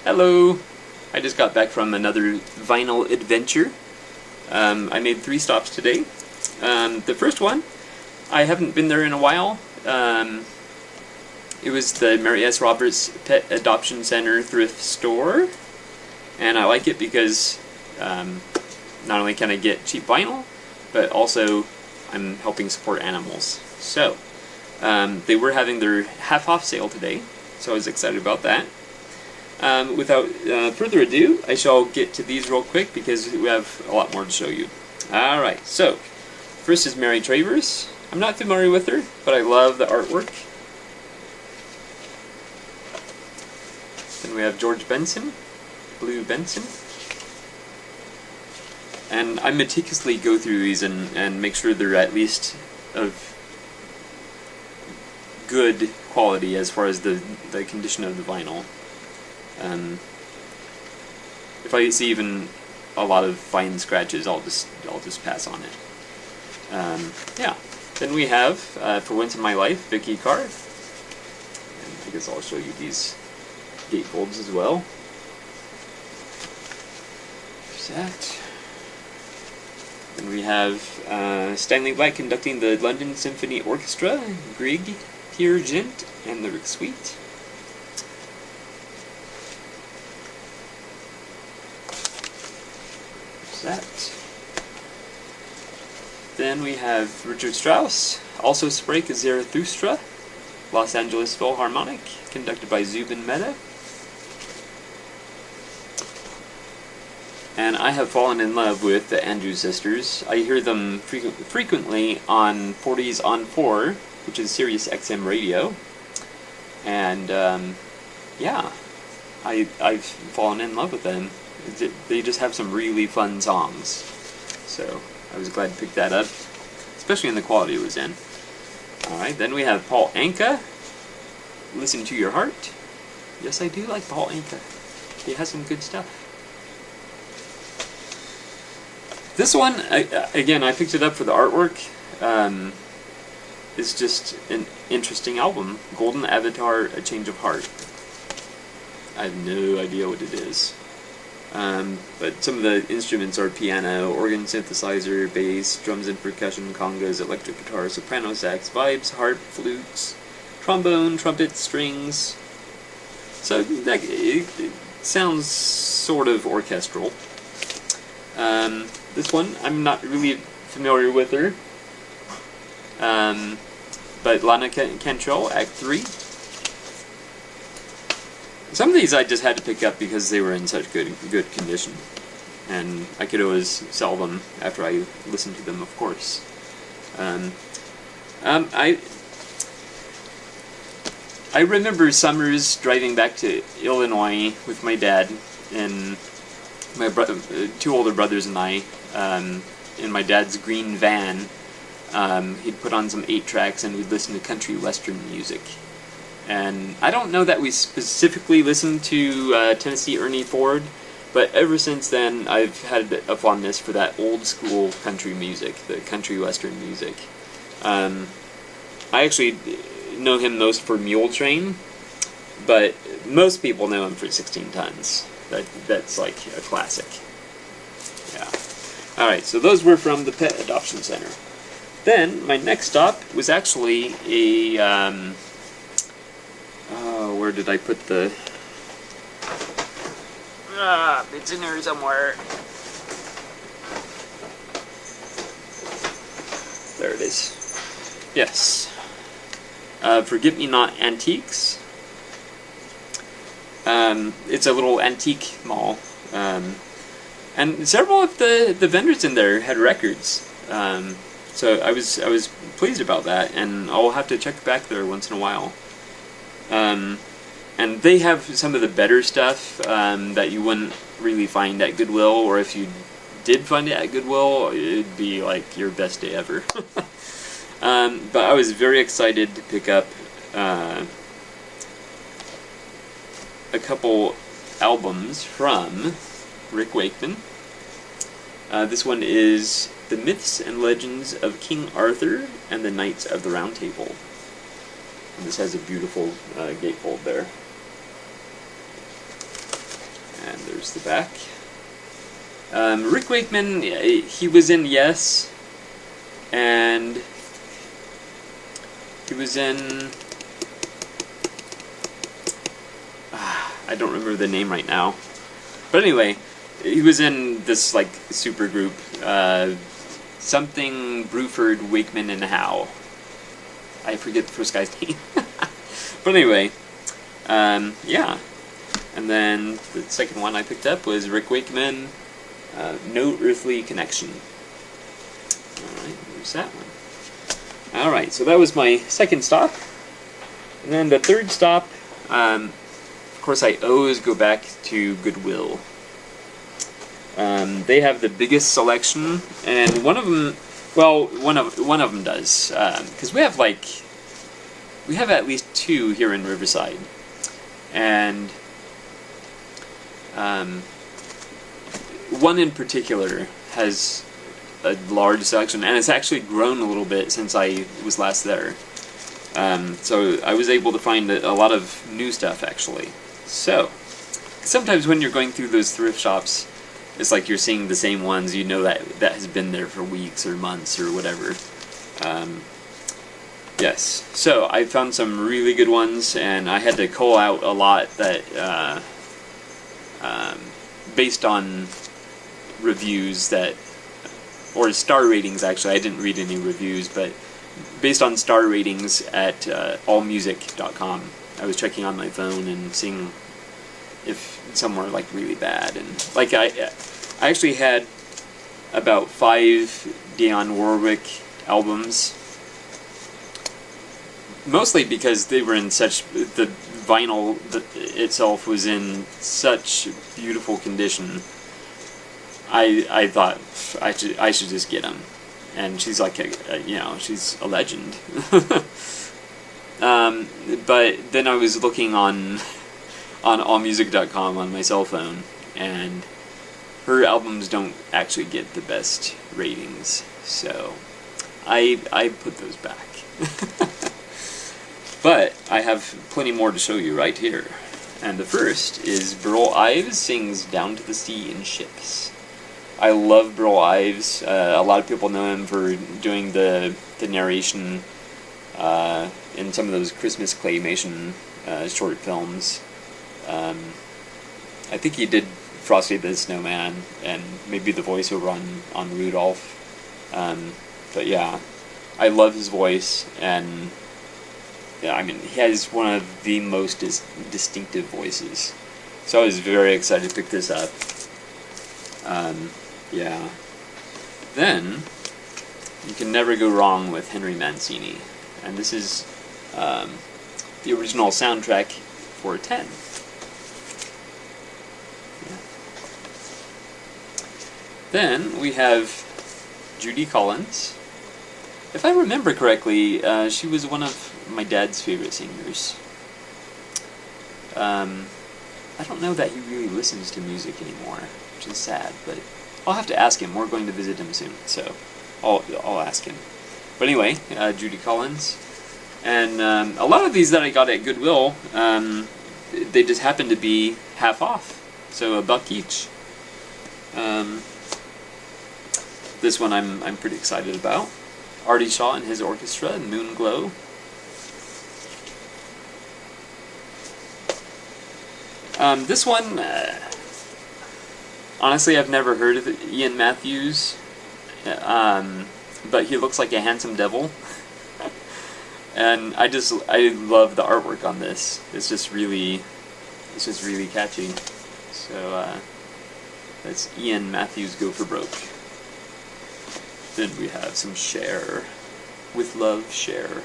Hello! I just got back from another vinyl adventure. I made 3 stops today. The first one, I haven't been there in a while. It was the Mary S. Roberts Pet Adoption Center thrift store. And I like it because not only can I get cheap vinyl, but also I'm helping support animals. So, they were having their half-off sale today, so I was excited about that. Without further ado, I shall get to these real quick because we have a lot more to show you. Alright, so, first is Mary Travers. I'm not familiar with her, but I love the artwork. Then we have George Benson, Blue Benson. And I meticulously go through these and make sure they're at least of good quality as far as the condition of the vinyl. If I see even a lot of fine scratches, I'll just pass on it. Yeah. Then we have For Once in My Life, Vicky Carr. And I guess I'll show you these gatefolds as well. There's that. Then we have Stanley Black conducting the London Symphony Orchestra, Grieg, Peer Gynt, and the Rick Suite. That. Then we have Richard Strauss, also Sprake Zarathustra, Los Angeles Philharmonic, conducted by Zubin Mehta. And I have fallen in love with the Andrews Sisters. I hear them frequently on 40s on 4, which is Sirius XM radio. And yeah, I've fallen in love with them. They just have some really fun songs, so I was glad to pick that up, especially in the quality it was in. Alright, then we have Paul Anka, Listen to Your Heart. Yes, I do like Paul Anka. He has some good stuff. This one, again, I picked it up for the artwork. It's just an interesting album. Golden Avatar, A Change of Heart. I have no idea what it is. But some of the instruments are piano, organ synthesizer, bass, drums and percussion, congas, electric guitar, soprano sax, vibes, harp, flutes, trombone, trumpet, strings. So it sounds sort of orchestral. This one, I'm not really familiar with her. But Lana Cantrell, Act 3. Some of these I just had to pick up because they were in such good condition, and I could always sell them after I listened to them, of course. I remember summers driving back to Illinois with my dad and my 2 older brothers and I in my dad's green van. He'd put on some 8-tracks and we'd listen to country western music. And I don't know that we specifically listened to Tennessee Ernie Ford, but ever since then I've had a fondness for that old school country music, the country western music. I actually know him most for Mule Train, but most people know him for 16 Tons. That's like a classic. Yeah. Alright, so those were from the Pet Adoption Center. Then my next stop was actually a... where did I put the... it's in here somewhere. There it is. Yes. Forget-Me-Not Antiques. It's a little antique mall. And several of the vendors in there had records. So I was pleased about that, and I'll have to check back there once in a while. And they have some of the better stuff that you wouldn't really find at Goodwill, or if you did find it at Goodwill, it'd be like your best day ever. But I was very excited to pick up a couple albums from Rick Wakeman. This one is The Myths and Legends of King Arthur and the Knights of the Round Table. And this has a beautiful gatefold there. And there's the back. Rick Wakeman, he was in Yes, and he was in... I don't remember the name right now. But anyway, he was in this, like, super group, something Bruford, Wakeman, and Howe. I forget the first guy's name. But anyway, yeah. And then the second one I picked up was Rick Wakeman, No Earthly Connection. Alright, there's that one. Alright, so that was my second stop. And then the third stop, of course I always go back to Goodwill. They have the biggest selection, and one of them, well, one of them does, because we have at least two here in Riverside, and one in particular has a large selection, and it's actually grown a little bit since I was last there. So I was able to find a lot of new stuff, actually. So, sometimes when you're going through those thrift shops, it's like you're seeing the same ones, you know that has been there for weeks or months or whatever. Yes, so I found some really good ones, and I had to cull out a lot that, based on reviews that, or star ratings actually, I didn't read any reviews, but based on star ratings at allmusic.com. I was checking on my phone and seeing if some were like really bad, and like I actually had about 5 Dionne Warwick albums, mostly because they were in such, the vinyl itself was in such beautiful condition. I thought I should just get them, and she's like she's a legend. But then I was looking on allmusic.com on my cell phone, and her albums don't actually get the best ratings, so I put those back. But I have plenty more to show you right here. And the first is Burl Ives sings Down to the Sea in Ships. I love Burl Ives. A lot of people know him for doing the narration in some of those Christmas claymation short films. I think he did Frosty the Snowman and maybe the voiceover on Rudolph. But yeah, I love his voice, and yeah, I mean, he has one of the most distinctive voices. So I was very excited to pick this up. Yeah. Then, you can never go wrong with Henry Mancini. And this is the original soundtrack for 10. Yeah. Then we have Judy Collins. If I remember correctly, she was one of my dad's favorite singers. I don't know that he really listens to music anymore, which is sad, but I'll have to ask him. We're going to visit him soon, so I'll ask him. But anyway, Judy Collins. And a lot of these that I got at Goodwill, they just happened to be half off, so $1 each. This one I'm pretty excited about. Artie Shaw and his orchestra, Moon Glow. This one, honestly, I've never heard of Ian Matthews, but he looks like a handsome devil, and I love the artwork on this. It's just really catchy. So that's Ian Matthews, Go for Broke. Then we have some Cher, With Love, Cher.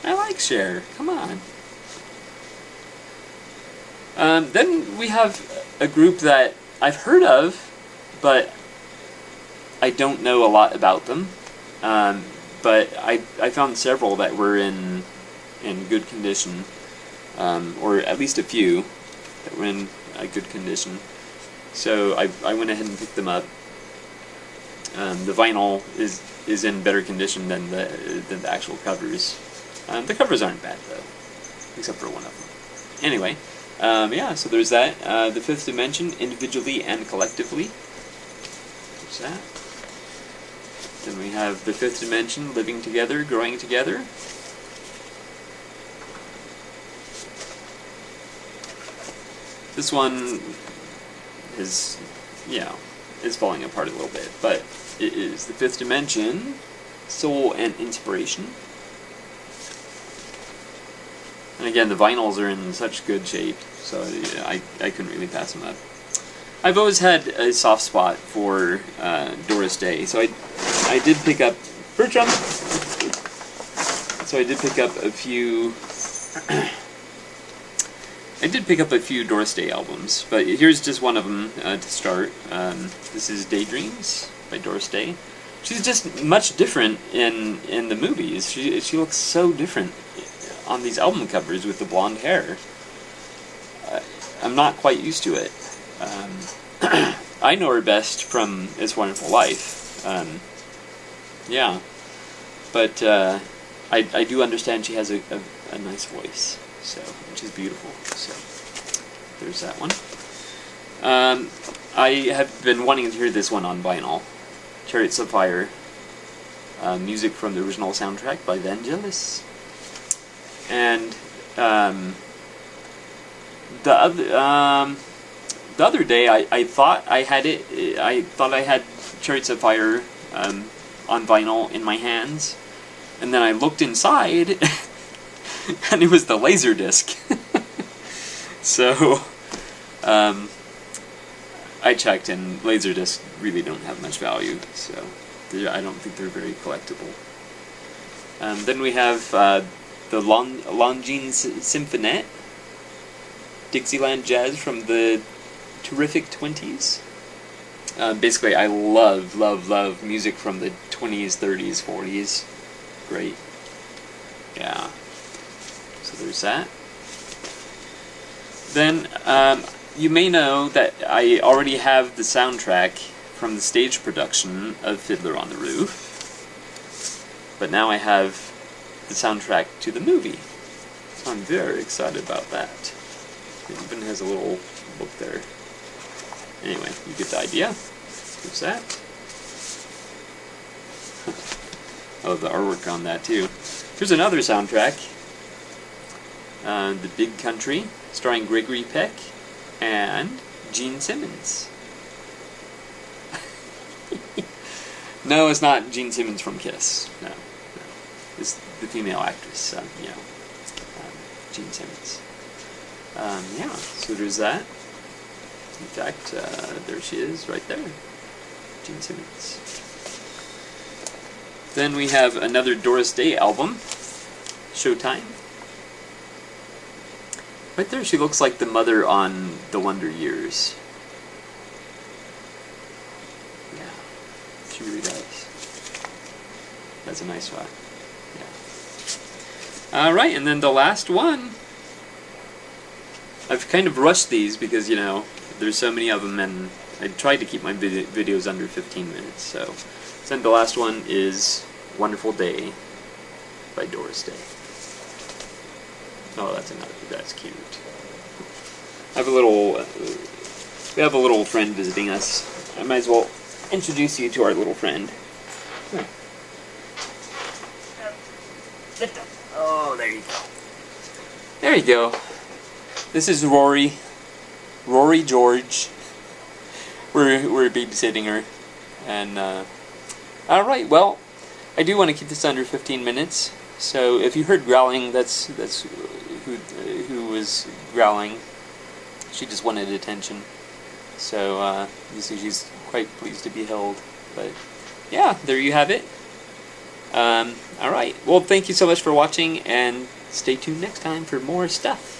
I like Cher. Come on. Then we have a group that I've heard of, but I don't know a lot about them. But I found several that were in good condition, or at least a few that were in good condition. So I went ahead and picked them up. The vinyl is in better condition than the actual covers. The covers aren't bad though. except for one of them. Anyway, yeah, so there's that. The fifth dimension, individually and collectively. There's that. Then we have the fifth dimension, living together, growing together. This one is, is falling apart a little bit, but it is the fifth dimension, soul and inspiration. And again, the vinyls are in such good shape, so I couldn't really pass them up. I've always had a soft spot for Doris Day, so I did pick up Bertram. So I did pick up a few. I did pick up a few Doris Day albums, but here's just one of them to start. This is Daydreams by Doris Day. She's just much different in the movies. She looks so different on these album covers with the blonde hair. I'm not quite used to it. I know her best from It's Wonderful Life. Yeah, but I do understand she has a nice voice, so which is beautiful. So there's that one. I have been wanting to hear this one on vinyl. Chariots of Fire, music from the original soundtrack by Vangelis. And the other day, I thought I had it. I thought I had Chariots of Fire on vinyl in my hands, and then I looked inside, and it was the Laserdisc. So I checked, and Laserdiscs really don't have much value. So I don't think they're very collectible. Then we have the Longines Symphonette, Dixieland Jazz from the terrific 20s. Basically, I love music from the 20s, 30s, 40s. Great. Yeah. So there's that. Then, you may know that I already have the soundtrack from the stage production of Fiddler on the Roof. But now I have the soundtrack to the movie. So I'm very excited about that. It even has a little book there. Anyway, you get the idea. There's that. I love the artwork on that too. Here's another soundtrack. The Big Country, starring Gregory Peck and Gene Simmons. No, it's not Gene Simmons from Kiss. No. It's the female actress, Gene Simmons. Yeah, so there's that. In fact, there she is, right there. Gene Simmons. Then we have another Doris Day album, Showtime. Right there, she looks like the mother on The Wonder Years. Yeah, she really does. That's a nice shot. Yeah. Alright, and then the last one. I've kind of rushed these because, there's so many of them, and I tried to keep my videos under 15 minutes. So then the last one is Wonderful Day by Doris Day. Oh, that's cute. We have a little friend visiting us. I might as well introduce you to our little friend. Lift up. Oh, there you go. There you go. This is Rory George. We're babysitting her, and all right. Well, I do want to keep this under 15 minutes. So if you heard growling, that's who was growling. She just wanted attention. So you see, she's quite pleased to be held. But yeah, there you have it. All right. Well, thank you so much for watching, and stay tuned next time for more stuff.